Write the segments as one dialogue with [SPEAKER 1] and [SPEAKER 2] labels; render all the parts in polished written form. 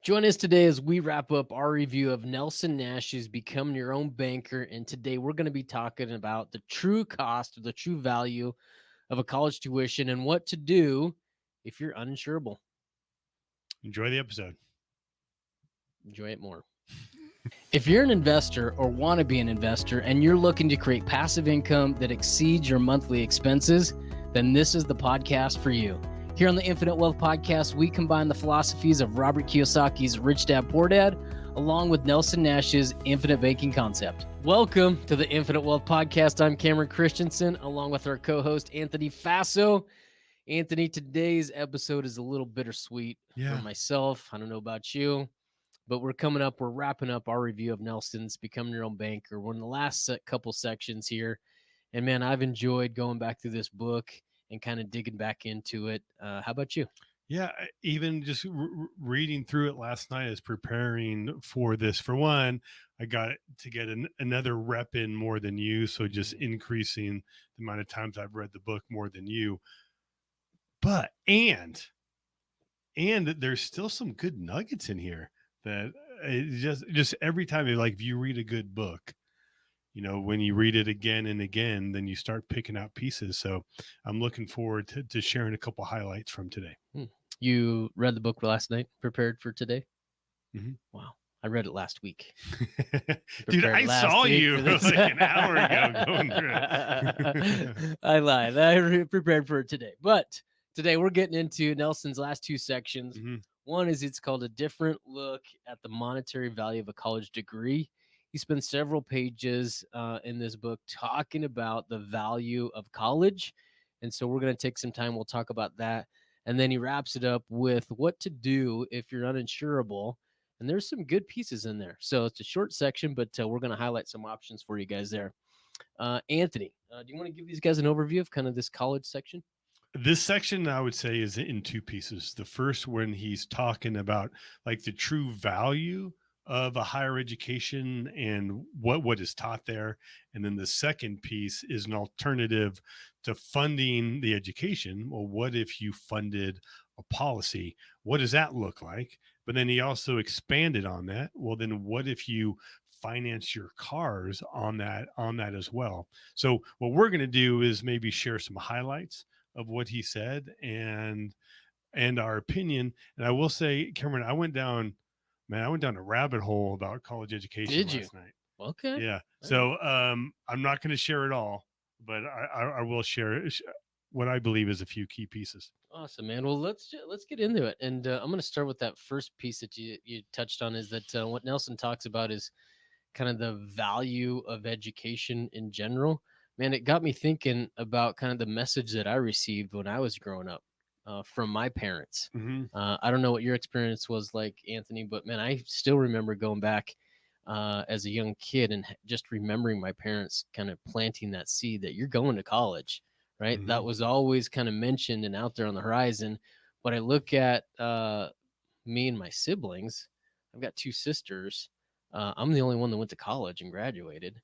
[SPEAKER 1] Join us today as we wrap up our review of Nelson Nash's Become Your Own Banker. And today we're going to be talking about the true cost, the true value of a college tuition and what to do if you're uninsurable.
[SPEAKER 2] Enjoy the episode.
[SPEAKER 1] Enjoy it more. If you're an investor or want to be an investor and you're looking to create passive income that exceeds your monthly expenses, then this is the podcast for you. Here on the Infinite Wealth Podcast, we combine the philosophies of Robert Kiyosaki's Rich Dad Poor Dad, along with Nelson Nash's infinite banking concept. Welcome to the Infinite Wealth Podcast. I'm Cameron Christensen, along with our co-host, Anthony Faso. Anthony, today's episode is a little bittersweet for myself. I don't know about you, but we're wrapping up our review of Nelson's Become Your Own Banker. We're in the last couple sections here. And man, I've enjoyed going back through this book and kind of digging back into it. How about you?
[SPEAKER 2] Yeah, even just reading through it last night as preparing for this. For one, I got to get another rep in more than you. So just increasing the amount of times I've read the book more than you. But, and there's still some good nuggets in here that just every time, like if you read a good book, you know, when you read it again and again, then you start picking out pieces. So I'm looking forward to sharing a couple highlights from today.
[SPEAKER 1] You read the book last night, prepared for today?
[SPEAKER 2] Mm-hmm.
[SPEAKER 1] Wow. I read it last week.
[SPEAKER 2] Dude, I saw you like an hour ago going through it.
[SPEAKER 1] I lied. I prepared for it today. But today we're getting into Nelson's last two sections. Mm-hmm. One is it's called A Different Look at the Monetary Value of a College Degree. He spends several pages in this book talking about the value of college. And so we're going to take some time. We'll talk about that. And then he wraps it up with what to do if you're uninsurable. And there's some good pieces in there. So it's a short section, but we're going to highlight some options for you guys there. Anthony, do you want to give these guys an overview of kind of this college section?
[SPEAKER 2] This section, I would say, is in two pieces. The first, when he's talking about like the true value of a higher education and what is taught there. And then the second piece is an alternative to funding the education. Well, what if you funded a policy? What does that look like? But then he also expanded on that. Well, then what if you finance your cars on that as well? So what we're going to do is maybe share some highlights of what he said and our opinion. And I will say, Cameron, I went down a rabbit hole about college education last night.
[SPEAKER 1] Okay.
[SPEAKER 2] Yeah. So I'm not going to share it all, but I will share what I believe is a few key pieces.
[SPEAKER 1] Awesome, man. Well, let's get into it. And I'm going to start with that first piece that you touched on, is that what Nelson talks about is kind of the value of education in general. Man, it got me thinking about kind of the message that I received when I was growing up from my parents.
[SPEAKER 2] Mm-hmm.
[SPEAKER 1] I don't know what your experience was like, Anthony, but man, I still remember going back as a young kid and just remembering my parents kind of planting that seed that you're going to college, right? Mm-hmm. That was always kind of mentioned and out there on the horizon. But I look at me and my siblings. I've got two sisters. I'm the only one that went to college and graduated.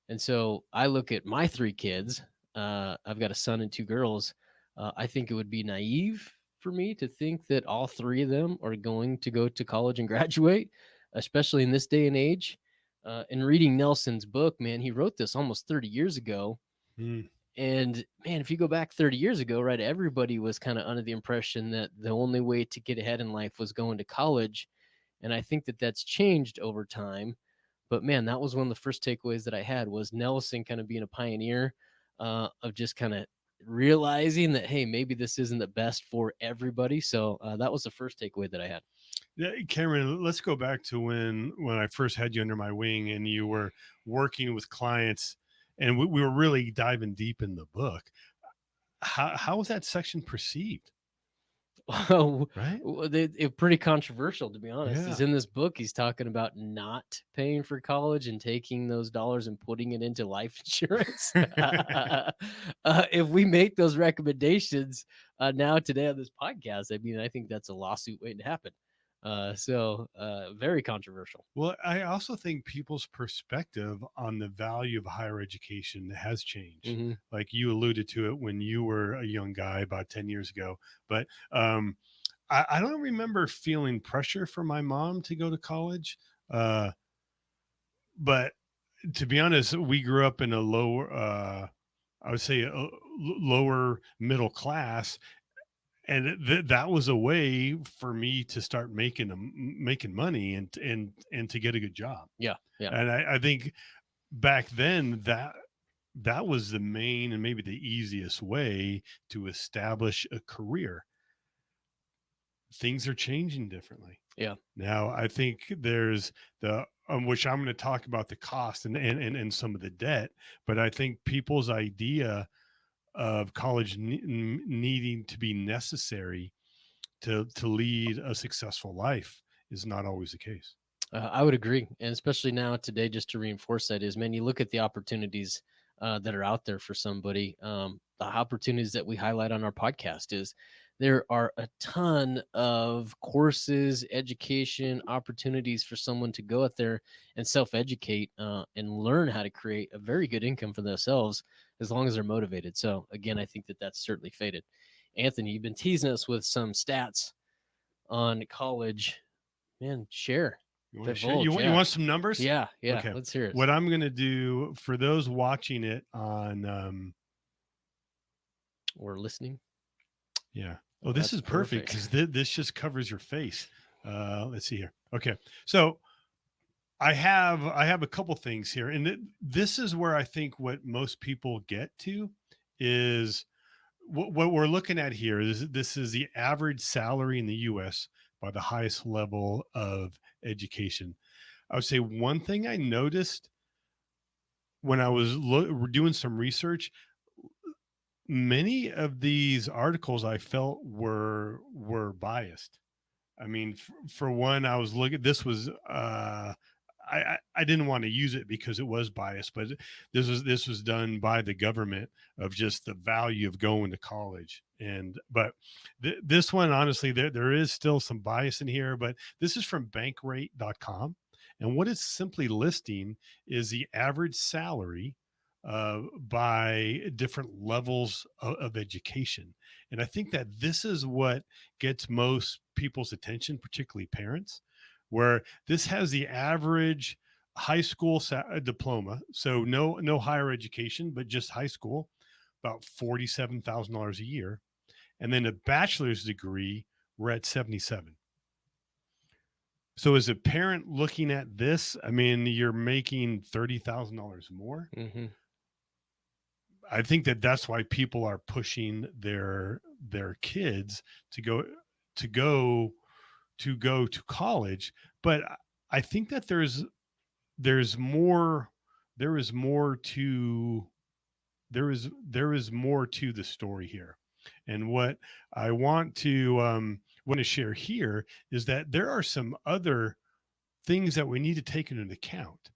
[SPEAKER 1] And so I look at my three kids. I've got a son and two girls. I think it would be naive for me to think that all three of them are going to go to college and graduate, especially in this day and age. And reading Nelson's book, man, he wrote this almost 30 years ago. Mm. And man, if you go back 30 years ago, right, everybody was kind of under the impression that the only way to get ahead in life was going to college. And I think that that's changed over time. But man, that was one of the first takeaways that I had, was Nelson kind of being a pioneer of just kind of realizing that, hey, maybe this isn't the best for everybody. So that was the first takeaway that I had.
[SPEAKER 2] Yeah, Cameron, let's go back to when I first had you under my wing and you were working with clients, and we were really diving deep in the book. How was that section perceived?
[SPEAKER 1] Well, right? It's pretty controversial, to be honest. Yeah. Is in this book, he's talking about not paying for college and taking those dollars and putting it into life insurance. If we make those recommendations now today on this podcast, I mean, I think that's a lawsuit waiting to happen. So very controversial.
[SPEAKER 2] Well, I also think people's perspective on the value of higher education has changed. Mm-hmm. Like you alluded to it when you were a young guy about 10 years ago. But I don't remember feeling pressure from my mom to go to college. Uh, but to be honest, we grew up in a lower, I would say, lower middle class, and that was a way for me to start making money and to get a good job.
[SPEAKER 1] Yeah, yeah.
[SPEAKER 2] And I think back then that was the main and maybe the easiest way to establish a career. Things are changing differently
[SPEAKER 1] Yeah.
[SPEAKER 2] now. I think there's the which I'm going to talk about the cost and some of the debt, but I think people's idea of college needing to be necessary to lead a successful life is not always the case.
[SPEAKER 1] I would agree, and especially now today, just to reinforce that is, man, you look at the opportunities that are out there for somebody. The opportunities that we highlight on our podcast is there are a ton of courses, education opportunities for someone to go out there and self-educate and learn how to create a very good income for themselves as long as they're motivated. So again, I think that that's certainly faded. Anthony, you've been teasing us with some stats on college. Man, share.
[SPEAKER 2] You want to share?
[SPEAKER 1] Divulge,
[SPEAKER 2] You
[SPEAKER 1] yeah.
[SPEAKER 2] want some numbers?
[SPEAKER 1] Yeah, yeah.
[SPEAKER 2] Okay.
[SPEAKER 1] Let's hear it.
[SPEAKER 2] What I'm going to do for those watching it on,
[SPEAKER 1] We're listening.
[SPEAKER 2] yeah. Oh,
[SPEAKER 1] Oh,
[SPEAKER 2] this
[SPEAKER 1] that's
[SPEAKER 2] is perfect
[SPEAKER 1] perfect.
[SPEAKER 2] because this just covers your face. Let's see here. Okay. So I have a couple things here, and this is where I think what most people get to is what we're looking at here is this is the average salary in the U.S. by the highest level of education. I would say one thing I noticed when I was doing some research, many of these articles I felt were biased. I mean, for one, I was looking. This was I didn't want to use it because it was biased, but this was done by the government of just the value of going to college. And but this one, honestly, there is still some bias in here. But this is from Bankrate.com, and what it's simply listing is the average salary by different levels of education. And I think that this is what gets most people's attention, particularly parents, where this has the average high school diploma, so no higher education, but just high school, about $47,000 a year, and then a bachelor's degree, we're at 77. So as a parent looking at this, I mean, you're making $30,000 more.
[SPEAKER 1] Mm-hmm.
[SPEAKER 2] I think that that's why people are pushing their kids to go to go to college. But I think that there's more there is more to there is more to the story here. And what I want to share here is that there are some other things that we need to take into account.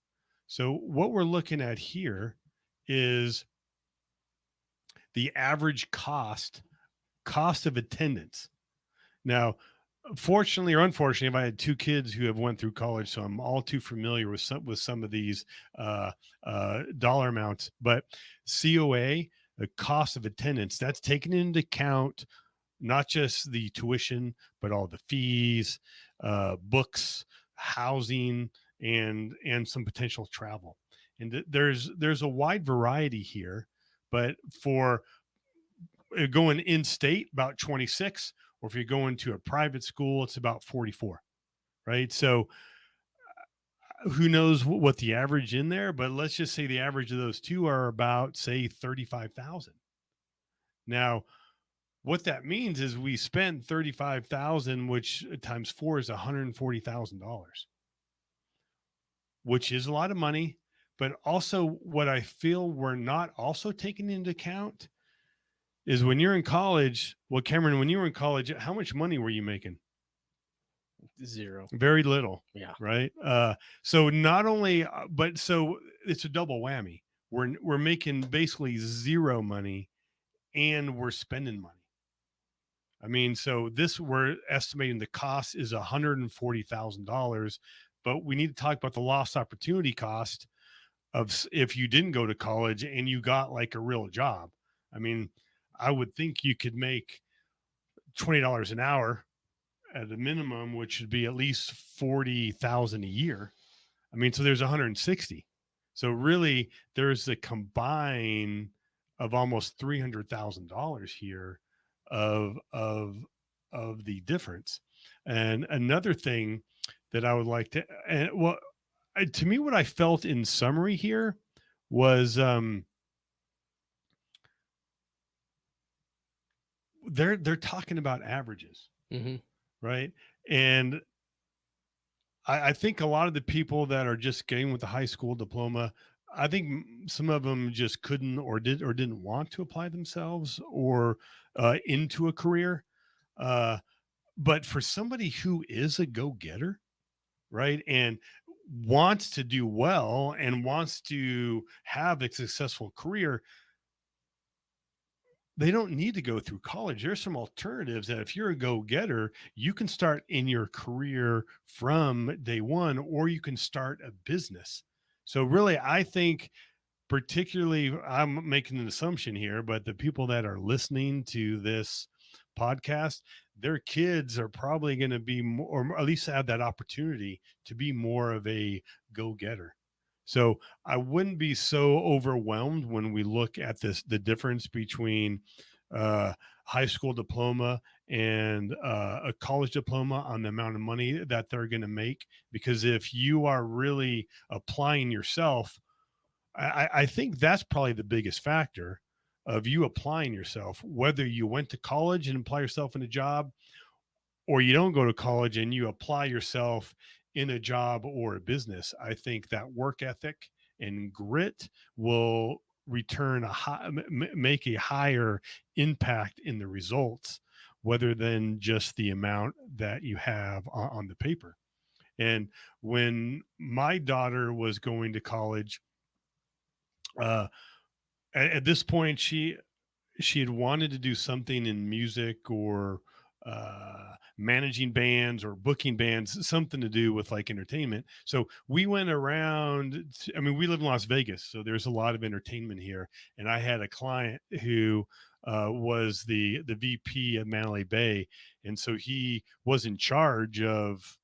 [SPEAKER 2] So what we're looking at here is the average cost of attendance. Now, fortunately or unfortunately, if I had two kids who have went through college, so I'm all too familiar with some of these uh, dollar amounts. But COA, the cost of attendance, that's taken into account not just the tuition, but all the fees, books, housing, and some potential travel. And there's a wide variety here, but for going in state, about 26, or if you're going to a private school, it's about 44, right? So who knows what the average in there, but let's just say the average of those two are about, say, 35,000. Now, what that means is we spent 35,000, which times four is $140,000, which is a lot of money. But also, what I feel we're not also taking into account is when you're in college. Well, Cameron, when you were in college, how much money were you making?
[SPEAKER 1] Zero.
[SPEAKER 2] Very little,
[SPEAKER 1] Yeah.
[SPEAKER 2] right? So not only, but so it's a double whammy. We're making basically zero money, and we're spending money. I mean, so this we're estimating the cost is $140,000, but we need to talk about the lost opportunity cost of if you didn't go to college and you got like a real job. I mean, I would think you could make $20 an hour at a minimum, which should be at least 40,000 a year. I mean, so there's 160. So really, there's a combine of almost $300,000 here of of of the difference. And another thing that I would like to, and well, to me, what I felt in summary here was they're talking about averages,
[SPEAKER 1] Hmm.
[SPEAKER 2] right? And I think a lot of the people that are just getting with the high school diploma, I think some of them just couldn't or didn't want to apply themselves or into a career. Uh, but for somebody who is a go getter, right, and wants to do well and wants to have a successful career, they don't need to go through college. There's some alternatives that if you're a go-getter, you can start in your career from day one, or you can start a business. So really, I think particularly, I'm making an assumption here, but the people that are listening to this podcast, their kids are probably going to be more, or at least have that opportunity to be more of a go-getter. So I wouldn't be so overwhelmed when we look at this, the difference between uh, high school diploma and a college diploma on the amount of money that they're going to make. Because if you are really applying yourself, I think that's probably the biggest factor of you applying yourself, whether you went to college and apply yourself in a job, or you don't go to college and you apply yourself in a job or a business. I think that work ethic and grit will return a high, make a higher impact in the results, rather than just the amount that you have on the paper. And when my daughter was going to college, uh, at this point, she had wanted to do something in music or managing bands or booking bands, something to do with like entertainment. So we went around. I mean, we live in Las Vegas, so there's a lot of entertainment here. And I had a client who was the VP of Mandalay Bay, and so he was in charge of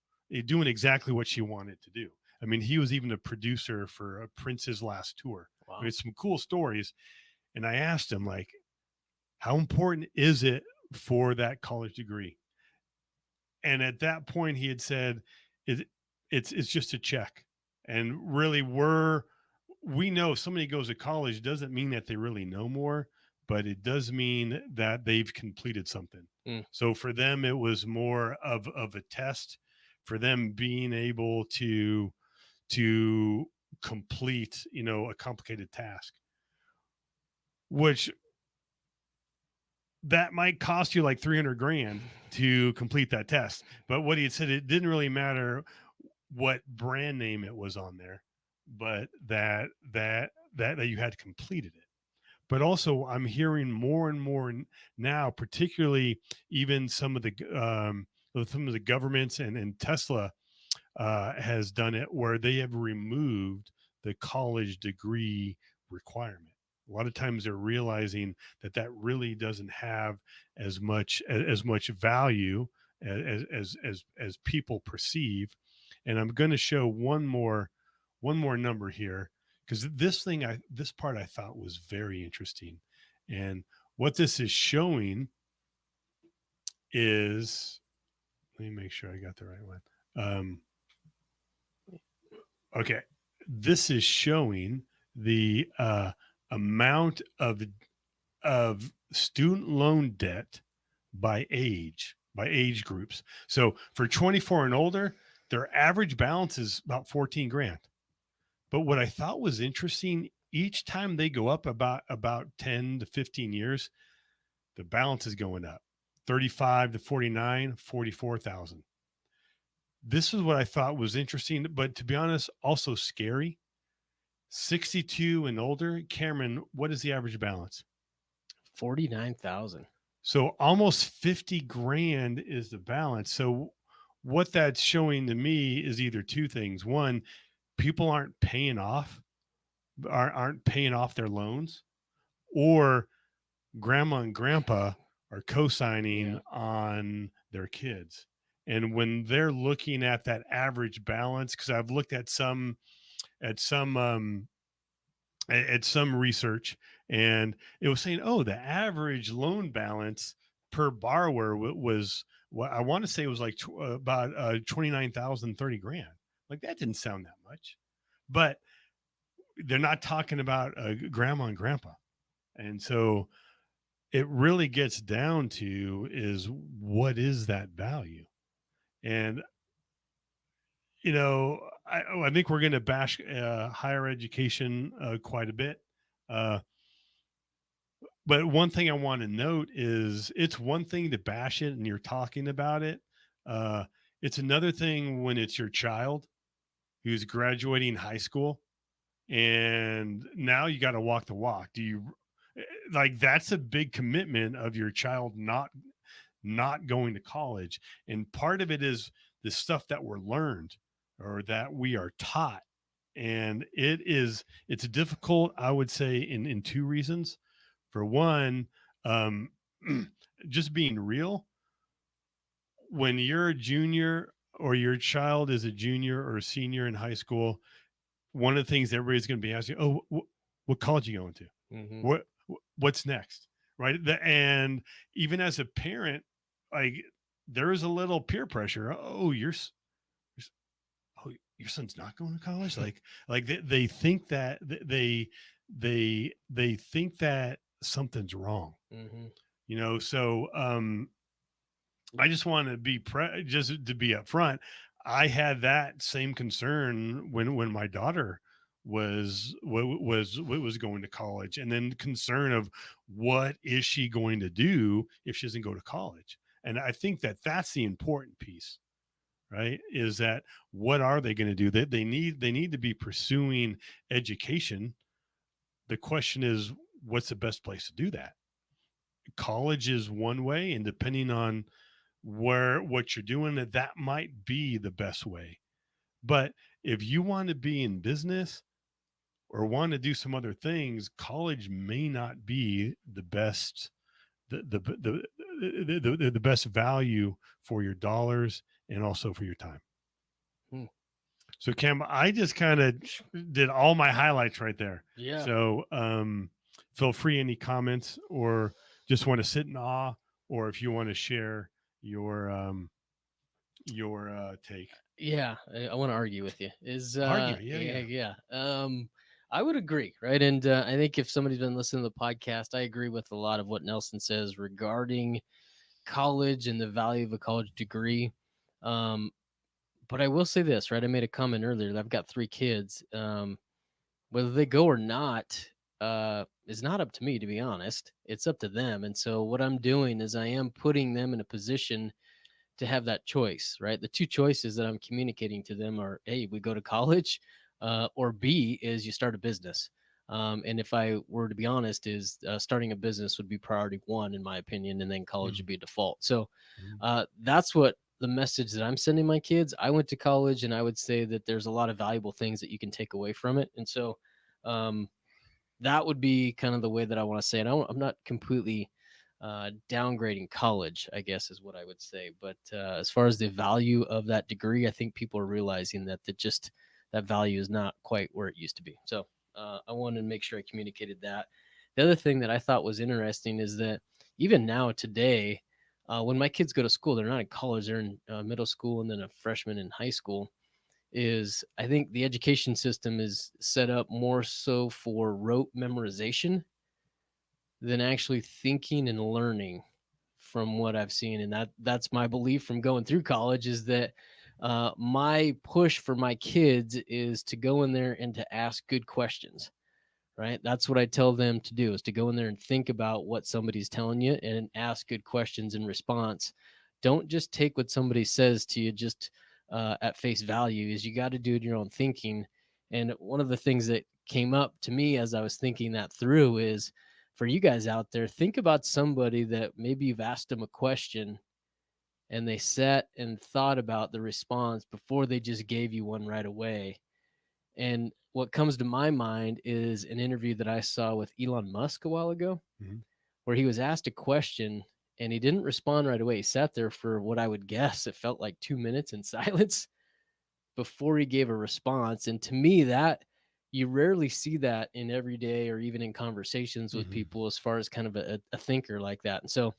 [SPEAKER 2] doing exactly what she wanted to do. I mean, he was even a producer for Prince's last tour. I
[SPEAKER 1] Wow.
[SPEAKER 2] mean, some cool stories. And I asked him, like, how important is it for that college degree? And at that point, he had said, it, it's just a check. And really, we know if somebody goes to college doesn't mean that they really know more, but it does mean that they've completed something.
[SPEAKER 1] Mm.
[SPEAKER 2] So for them, it was more of a test for them being able to complete, a complicated task, which that might cost you like 300 grand to complete that test. But what he had said, it didn't really matter what brand name it was on there, but that you had completed it. But also, I'm hearing more and more now, particularly even some of the governments and Tesla has done it, where they have removed the college degree requirement. A lot of times they're realizing that that really doesn't have as much value as people perceive. And I'm going to show one more number here, because this part I thought was very interesting. And what this is showing is, let me make sure I got the right one. Okay, this is showing the amount of student loan debt by age groups. So for 24 and older, their average balance is about 14 grand. But what I thought was interesting, each time they go up about 10 to 15 years, the balance is going up. 35 to 49, 44,000. This is what I thought was interesting, but to be honest, also scary. 62 and older, Cameron, what is the average balance?
[SPEAKER 1] 49,000.
[SPEAKER 2] So almost 50 grand is the balance. So what that's showing to me is either two things. One, people aren't paying off their loans, or grandma and grandpa are co-signing
[SPEAKER 1] Yeah.
[SPEAKER 2] on their kids. And when they're looking at that average balance, because I've looked at some at some research, and it was saying, oh, the average loan balance per borrower was what I want to say was like about 29,000, 30 grand. Like that didn't sound that much, but they're not talking about grandma and grandpa. And so it really gets down to is what is that value? And I think we're going to bash higher education quite a bit. Uh, but one thing I want to note is it's one thing to bash it and you're talking about it. Uh, it's another thing when it's your child who's graduating high school and now you got to walk the walk. Do you like that's a big commitment of your child not going to college, and part of it is the stuff that we're learned or that we are taught, and it's difficult, I would say, in two reasons. For one, um just being real, when you're a junior or your child is a junior or a senior in high school, one of the things everybody's going to be asking, oh, what college are you going to?
[SPEAKER 1] Hmm.
[SPEAKER 2] What's next? Right. And even as a parent, like there is a little peer pressure. Oh, oh, your son's not going to college. Like they think that they think that something's wrong,
[SPEAKER 1] Hmm.
[SPEAKER 2] so I just want to just to be upfront. I had that same concern when my daughter was going to college, and then concern of what is she going to do if she doesn't go to college. And I think that that's the important piece, right? Is that what are they going to do? That they need to be pursuing education. The question is, what's the best place to do that? College is one way, and depending on what you're doing, that might be the best way. But if you want to be in business or want to do some other things, college may not be the best the best value for your dollars and also for your time.
[SPEAKER 1] Hmm.
[SPEAKER 2] So Cam, I just kind of did all my highlights right there.
[SPEAKER 1] Yeah.
[SPEAKER 2] So feel free, any comments, or just want to sit in awe, or if you want to share your take.
[SPEAKER 1] Yeah, I want to argue with you. Is
[SPEAKER 2] Argument, yeah,
[SPEAKER 1] yeah,
[SPEAKER 2] yeah.
[SPEAKER 1] yeah. I would agree, right? And I think if somebody's been listening to the podcast, I agree with a lot of what Nelson says regarding college and the value of a college degree. Um, but I will say this, right? I made a comment earlier that I've got 3 kids. Whether they go or not is not up to me, to be honest. It's up to them. And so what I'm doing is I am putting them in a position to have that choice, right? The two choices that I'm communicating to them are A, we go to college, or B is you start a business. And if I were to be honest, is starting a business would be priority one in my opinion, and then college would
[SPEAKER 2] Mm,
[SPEAKER 1] be default. So
[SPEAKER 2] mm,
[SPEAKER 1] that's what the message that I'm sending my kids. I went to college, and I would say that there's a lot of valuable things that you can take away from it. And so um, that would be kind of the way that I want to say it. I'm not completely downgrading college, I guess is what I would say. But as far as the value of that degree, I think people are realizing that value is not quite where it used to be. So I wanted to make sure I communicated that. The other thing that I thought was interesting is that even now today, when my kids go to school, they're not in college; they're in middle school and then a freshman in high school. Is I think the education system is set up more so for rote memorization than actually thinking and learning from what I've seen. And that's my belief from going through college is that my push for my kids is to go in there and to ask good questions, right? That's what I tell them to do is to go in there and think about what somebody's telling you and ask good questions in response. Don't just take what somebody says to you just at face value. Is you got to do your own thinking. And one of the things that came up to me as I was thinking that through is for you guys out there, think about somebody that maybe you've asked them a question and they sat and thought about the response before they just gave you one right away. And what comes to my mind is an interview that I saw with Elon Musk a while ago,
[SPEAKER 2] mm,
[SPEAKER 1] where he was asked a question And he didn't respond right away. He sat there for what I would guess it felt like 2 minutes in silence before he gave a response. And to me, that you rarely see that in everyday or even in conversations with
[SPEAKER 2] Mhm.
[SPEAKER 1] people as far as kind of a thinker like that. And so,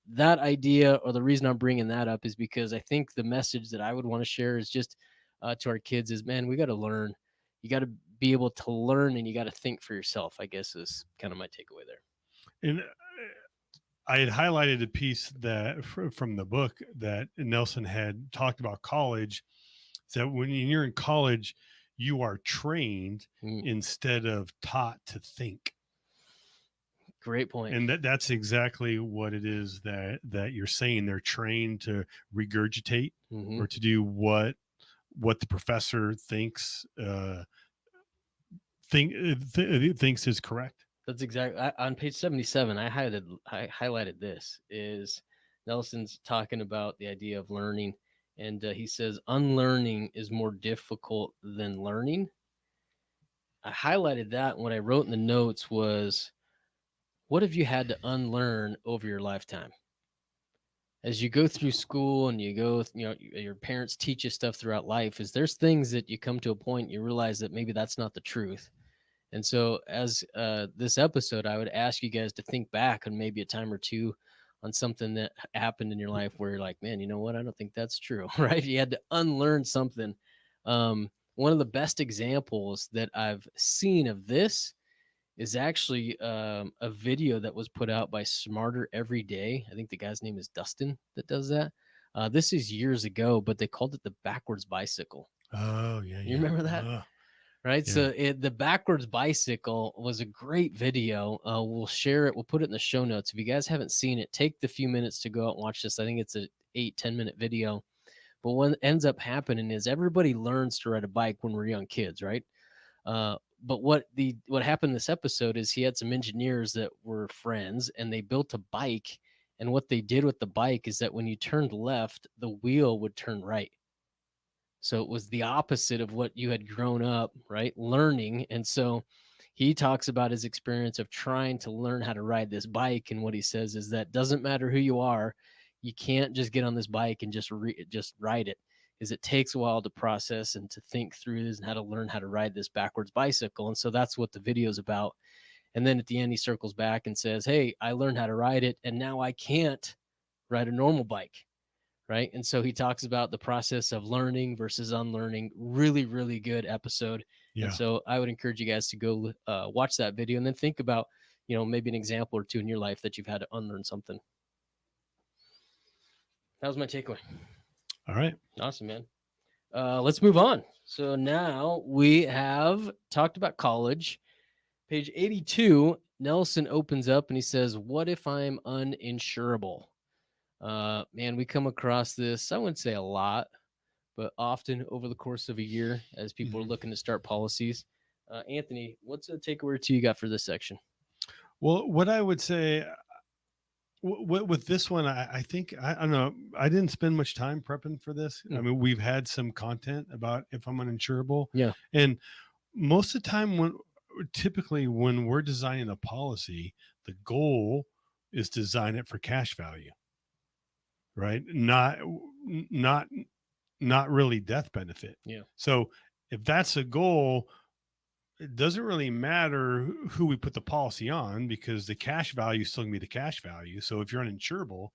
[SPEAKER 1] that idea, or the reason I'm bringing that up, is because I think the message that I would want to share is just to our kids is, man, we got to learn. You got to be able to learn, and you got to think for yourself, I guess, is kind of my takeaway there.
[SPEAKER 2] And I had highlighted a piece that from the book that Nelson had talked about college. That when you're in college, you are trained
[SPEAKER 1] Mm,
[SPEAKER 2] instead of taught to think.
[SPEAKER 1] great point.
[SPEAKER 2] And that's exactly what it is that you're saying. They're trained to regurgitate
[SPEAKER 1] Hmm.
[SPEAKER 2] or to do what the professor thinks is correct.
[SPEAKER 1] That's exactly on page 77. I highlighted this is Nelson's talking about the idea of learning, and he says unlearning is more difficult than learning. I highlighted that, and what I wrote in the notes was, what have you had to unlearn over your lifetime? As you go through school and you go, your parents teach you stuff throughout life. Is there's things that you come to a point you realize that maybe that's not the truth. And so, as this episode, I would ask you guys to think back on maybe a time or two on something that happened in your life where you're like, man, you know what? I don't think that's true, right? You had to unlearn something. One of the best examples that I've seen of this is actually a video that was put out by Smarter Every Day. I think the guy's name is Dustin that does that. This is years ago, but they called it the backwards bicycle.
[SPEAKER 2] Oh yeah,
[SPEAKER 1] You
[SPEAKER 2] yeah,
[SPEAKER 1] remember that? Right.
[SPEAKER 2] yeah,
[SPEAKER 1] So the backwards bicycle was a great video. We'll share it. We'll put it in the show notes. If you guys haven't seen it, take the few minutes to go out and watch this. I think it's a 8-10 minute video. But what ends up happening is everybody learns to ride a bike when we're young kids, right? But what happened in this episode is he had some engineers that were friends, and they built a bike. And what they did with the bike is that when you turned left, the wheel would turn right. So it was the opposite of what you had grown up, right? Learning. And so he talks about his experience of trying to learn how to ride this bike. And what he says is that doesn't matter who you are, you can't just get on this bike and just ride it. Is it takes a while to process and to think through this and how to learn how to ride this backwards bicycle. And so that's what the video is about. And then at the end, he circles back and says, hey, I learned how to ride it, and now I can't ride a normal bike, right? And so he talks about the process of learning versus unlearning. Really, really good episode. And
[SPEAKER 2] yeah.
[SPEAKER 1] so I would encourage you guys to go watch that video and then think about, maybe an example or two in your life that you've had to unlearn something. That was my takeaway.
[SPEAKER 2] All right.
[SPEAKER 1] Awesome, man. Let's move on. So now we have talked about college. Page 82, Nelson opens up and he says, what if I'm uninsurable? Man, we come across this, I wouldn't say a lot, but often over the course of a year as people are
[SPEAKER 2] Mhm.
[SPEAKER 1] looking to start policies. Anthony, what's a takeaway or two you got for this section?
[SPEAKER 2] Well, what I would say with this one, I think I don't know. I didn't spend much time prepping for this. I
[SPEAKER 1] Mm,
[SPEAKER 2] mean, we've had some content about if I'm uninsurable,
[SPEAKER 1] yeah,
[SPEAKER 2] and most of the time, typically when we're designing a policy, the goal is to design it for cash value, right? Not not really death benefit.
[SPEAKER 1] yeah,
[SPEAKER 2] So if that's a goal, it doesn't really matter who we put the policy on because the cash value is still going to be the cash value. So if you're uninsurable,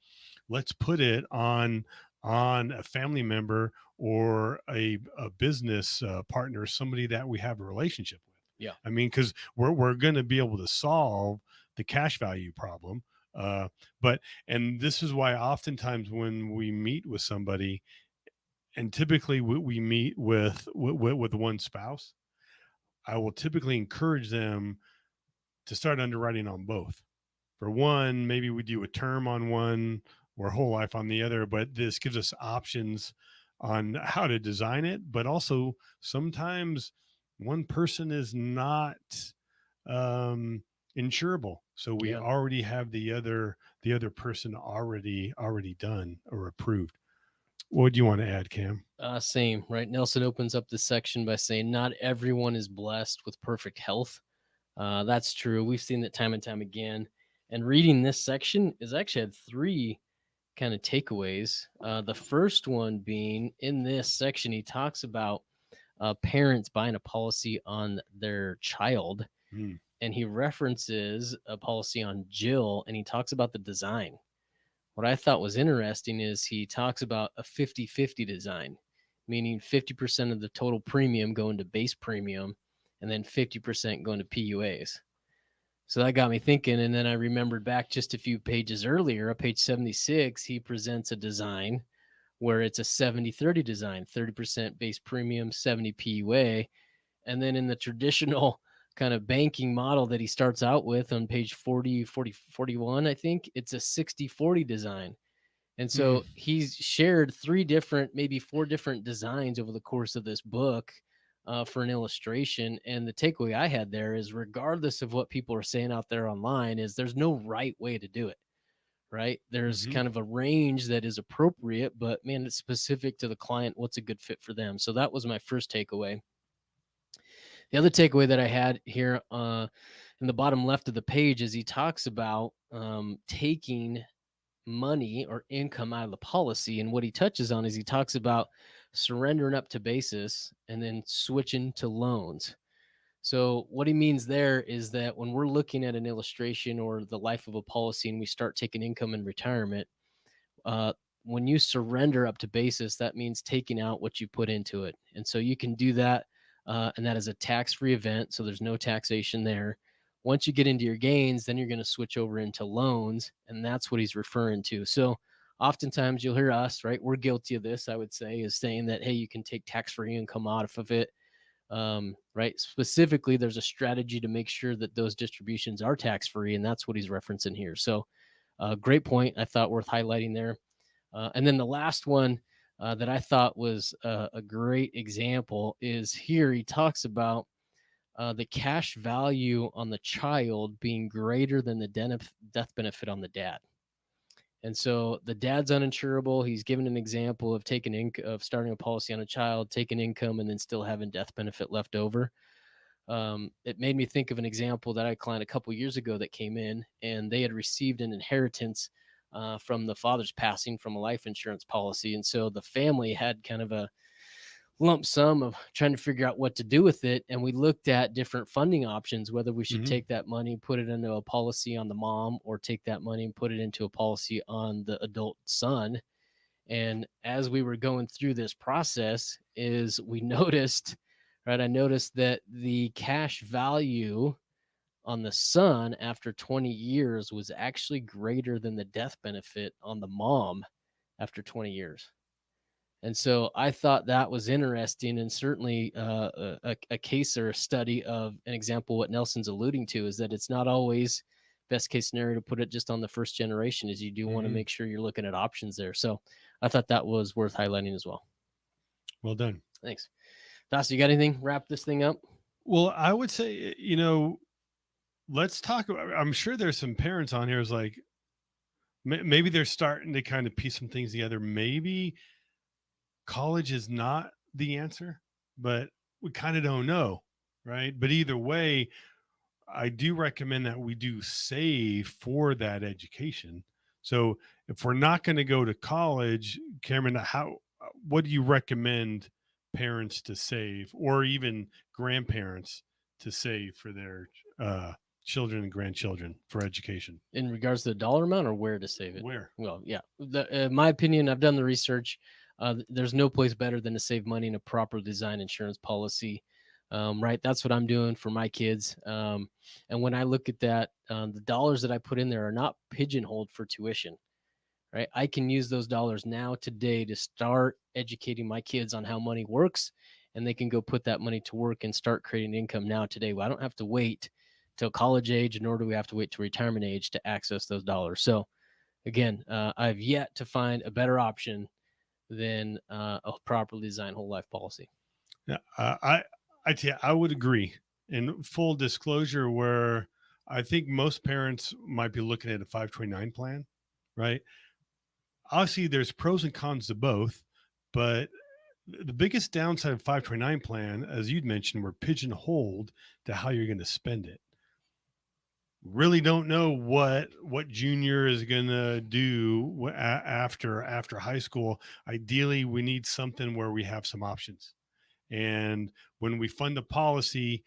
[SPEAKER 2] let's put it on a family member or a business partner, somebody that we have a relationship with.
[SPEAKER 1] yeah,
[SPEAKER 2] I mean, because we're going to be able to solve the cash value problem. Uh, but and this is why oftentimes when we meet with somebody, and typically we meet with one spouse, I will typically encourage them to start underwriting on both. For one, maybe we do a term on one or whole life on the other, but this gives us options on how to design it. But also, sometimes one person is not um, insurable, so we
[SPEAKER 1] yeah.
[SPEAKER 2] already have the other person already done or approved. What do you want to add, Cam?
[SPEAKER 1] Same, right? Nelson opens up this section by saying, not everyone is blessed with perfect health. That's true. We've seen that time and time again. And reading this section is actually had three kind of takeaways. The first one being in this section, he talks about parents buying a policy on their child,
[SPEAKER 2] Mm,
[SPEAKER 1] and he references a policy on Jill, and he talks about the design. What I thought was interesting is he talks about a 50-50 design, meaning 50% of the total premium going to base premium and then 50% going to PUAs. So that got me thinking. And then I remembered back just a few pages earlier, at page 76, he presents a design where it's a 70-30 design, 30% base premium, 70 PUA. And then in the traditional kind of banking model that he starts out with on page 40, 40, 41, I think it's a 60-40 design. And
[SPEAKER 2] mm,
[SPEAKER 1] so he's shared three different, maybe four different designs over the course of this book for an illustration. And the takeaway I had there is, regardless of what people are saying out there online, is there's no right way to do it. Right. There's
[SPEAKER 2] hmm
[SPEAKER 1] kind of a range that is appropriate, but man, it's specific to the client. What's a good fit for them? So that was my first takeaway. The other takeaway that I had here in the bottom left of the page is he talks about taking money or income out of the policy. And what he touches on is he talks about surrendering up to basis and then switching to loans. So, what he means there is that when we're looking at an illustration or the life of a policy and we start taking income in retirement, uh, when you surrender up to basis, that means taking out what you put into it. And so you can do that. And that is a tax free event. So there's no taxation there. Once you get into your gains, then you're going to switch over into loans. And that's what he's referring to. So oftentimes you'll hear us, right? We're guilty of this, I would say, is saying that, hey, you can take tax free income out of it. Right. Specifically, there's a strategy to make sure that those distributions are tax free. And that's what he's referencing here. So, great point. I thought worth highlighting there. And then the last one that I thought was a great example is here he talks about the cash value on the child being greater than the death benefit on the dad. And so the dad's uninsurable. He's given an example of of starting a policy on a child, taking income, and then still having death benefit left over. It made me think of an example that I client a couple years ago that came in, and they had received an inheritance from the father's passing from a life insurance policy. And so the family had kind of a lump sum of trying to figure out what to do with it. And we looked at different funding options, whether we should
[SPEAKER 2] hmm
[SPEAKER 1] take that money, put it into a policy on the mom, or take that money and put it into a policy on the adult son. And as we were going through this process, is we noticed, right? I noticed that the cash value on the son after 20 years was actually greater than the death benefit on the mom after 20 years. And so I thought that was interesting, and certainly a case or a study of an example. What Nelson's alluding to is that it's not always best case scenario to put it just on the first generation, as you do want to
[SPEAKER 2] hmm
[SPEAKER 1] make sure you're looking at options there. So I thought that was worth highlighting as well.
[SPEAKER 2] Well done.
[SPEAKER 1] Thanks. Das, you got anything? Wrap this thing up?
[SPEAKER 2] Well, I would say, let's talk about, I'm sure there's some parents on here is like, maybe they're starting to kind of piece some things together. Maybe college is not the answer, but we kind of don't know. Right. But either way, I do recommend that we do save for that education. So if we're not going to go to college, Cameron, what do you recommend parents to save, or even grandparents to save for their uh, children and grandchildren for education?
[SPEAKER 1] In regards to the dollar amount or where to save it?
[SPEAKER 2] Where?
[SPEAKER 1] Well, yeah. My opinion, I've done the research. There's no place better than to save money in a properly designed insurance policy. Right. That's what I'm doing for my kids. And when I look at that, the dollars that I put in there are not pigeonholed for tuition. Right. I can use those dollars now today to start educating my kids on how money works, and they can go put that money to work and start creating income now today. Well, I don't have to wait till college age, nor do we have to wait to retirement age to access those dollars. So again, I've yet to find a better option than a properly designed whole life policy.
[SPEAKER 2] Yeah, I would agree. In full disclosure, where I think most parents might be looking at a 529 plan, right? Obviously, there's pros and cons to both, but the biggest downside of 529 plan, as you'd mentioned, we're pigeonholed to how you're going to spend it. really don't know what junior is going to do after high school. Ideally, we need something where we have some options. And when we fund the policy,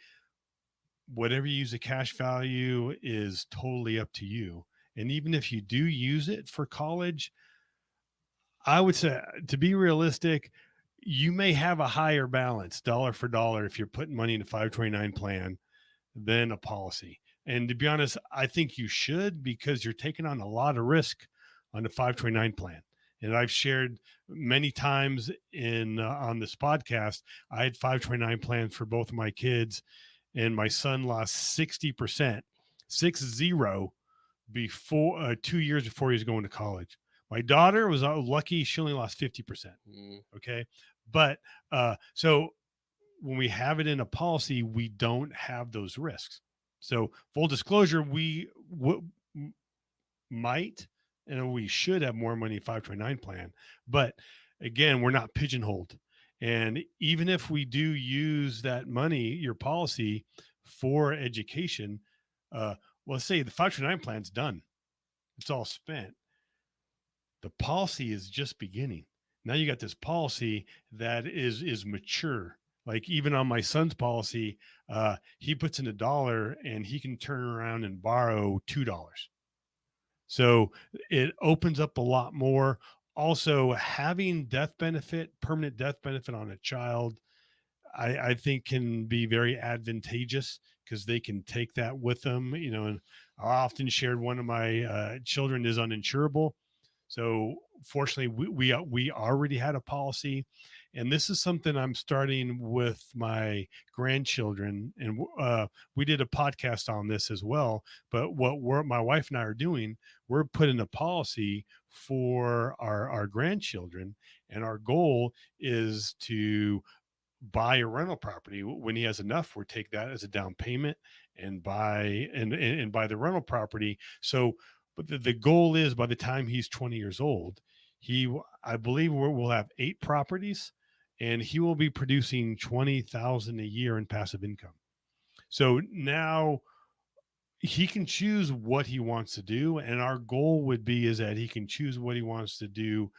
[SPEAKER 2] whatever you use the cash value is totally up to you. And even if you do use it for college, I would say, to be realistic, you may have a higher balance dollar for dollar if you're putting money in a 529 plan than a policy. And to be honest, I think you should, because you're taking on a lot of risk on the 529 plan. And I've shared many times in on this podcast, I had 529 plans for both of my kids, and my son lost 60%, 60, before 2 years before he was going to college. My daughter was lucky; she only lost 50%.
[SPEAKER 1] Mm.
[SPEAKER 2] Okay, but so when we have it in a policy, we don't have those risks. So full disclosure, we might and we should have more money in 529 plan, but again, we're not pigeonholed. And even if we do use that money, your policy, for education, uh, well, let's say the 529 plan's done, it's all spent. The policy is just beginning. Now you got this policy that is mature. Like even on my son's policy, he puts in $1 and he can turn around and borrow $2. So it opens up a lot more. Also, having death benefit, permanent death benefit on a child, I think can be very advantageous, because they can take that with them. And I often shared one of my children is uninsurable. So fortunately, we already had a policy, and this is something I'm starting with my grandchildren, and we did a podcast on this as well. But my wife and I are doing, we're putting a policy for our grandchildren, and our goal is to buy a rental property when he has enough. We'll take that as a down payment and buy the rental property. So, but the goal is, by the time he's 20 years old, I believe we'll have 8 properties, and he will be producing 20,000 a year in passive income. So now he can choose what he wants to do, and our goal would be is that he can choose what he wants to do,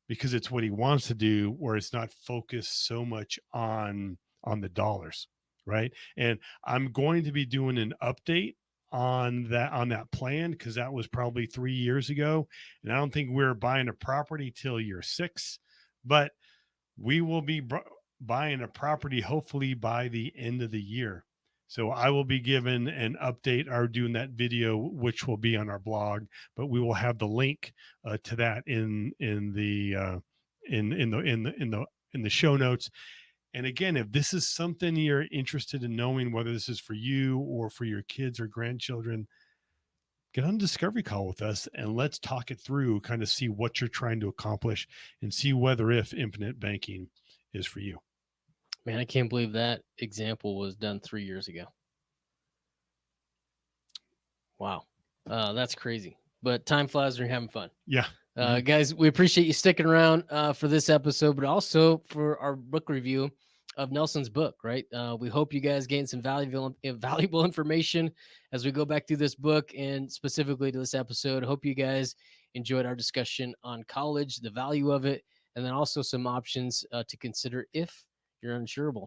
[SPEAKER 2] because it's what he wants to do, where it's not focused so much on the dollars, right? And I'm going to be doing an update on that plan, because that was probably 3 years ago, and I don't think we're buying a property till year 6, but we will be buying a property hopefully by the end of the year. So I will be given an update or doing that video, which will be on our blog, but we will have the link to that in the show notes. And again, if this is something you're interested in knowing, whether this is for you or for your kids or grandchildren, get on a discovery call with us and let's talk it through, kind of see what you're trying to accomplish and see whether if infinite banking is for you.
[SPEAKER 1] Man, I can't believe that example was done 3 years ago. Wow. That's crazy. But time flies when you're having fun.
[SPEAKER 2] Yeah.
[SPEAKER 1] Guys, we appreciate you sticking around for this episode, but also for our book review of Nelson's book, right? We hope you guys gain some valuable information as we go back through this book, and specifically to this episode. Hope you guys enjoyed our discussion on college, the value of it, and then also some options to consider if you're uninsurable.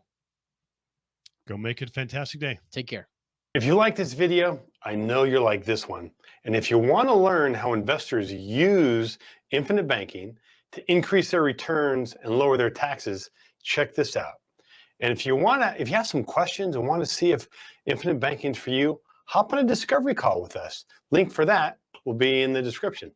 [SPEAKER 2] Go make it a fantastic day.
[SPEAKER 1] Take care.
[SPEAKER 2] If you like this video, I know you're like this one. And if you want to learn how investors use infinite banking to increase their returns and lower their taxes, check this out. And if you have some questions and want to see if infinite banking is for you, hop on a discovery call with us. Link for that will be in the description.